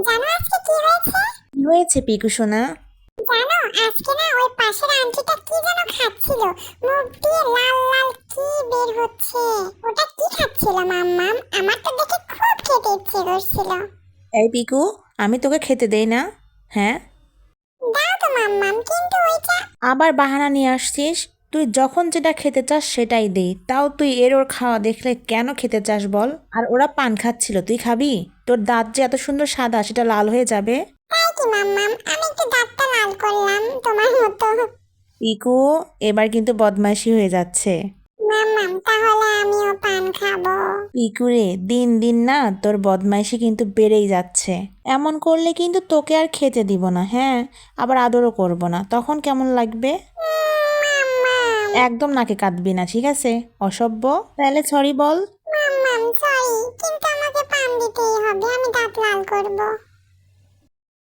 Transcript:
জানো আজকে কি হয়েছে? কি হয়েছে পিকু সোনা? জানো আজকে না ওই পাশের আন্টিটা কি যেন খাচ্ছিল, মুখ দিয়ে লাল লাল কি বের হচ্ছে। ওটা কি খাচ্ছিল মাম্মাম? আমার তো দেখে খুব খেতে ইচ্ছে করছিল। এই পিকু, আমি তোকে খেতে দেই না? হ্যাঁ, দাও তো মাম্মাম, কিন্তু ওইটা। আবার বাহানা নিয়ে আসছিস। তুই যখন যেটা খেতে চাস সেটাই দেই, তাও তুই এর ওর খাওয়া দেখলে কেন খেতে চাস বল? আর ওরা পান খাচ্ছিল, তুই খাবি? তোর দাঁত যে এত সুন্দর সাদা, সেটা লাল হয়ে যাবে। তাই কি মাম্মাম, আমি একটু দাঁতটা লাল করলাম তোমার মতো। পিকু, এবার কিন্তু বদমাইশি হয়ে যাচ্ছে। মাম্মাম তাহলে আমিও পান খাবো। পিকুরে, দিন দিন না তোর বদমাইশি কিন্তু বেড়েই যাচ্ছে। এমন করলে কিন্তু তোকে আর খেতে দিব না, হ্যাঁ? আবার আদরও করব না, তখন কেমন লাগবে? মাম্মাম। একদম নাকে কাঁদবি না, ঠিক আছে? অসভ্য। তাহলে সরি বল। মাম্মাম সরি, কিন্তু আমাকে পান দিতেই হবে, আমি দাঁত লাল করবো।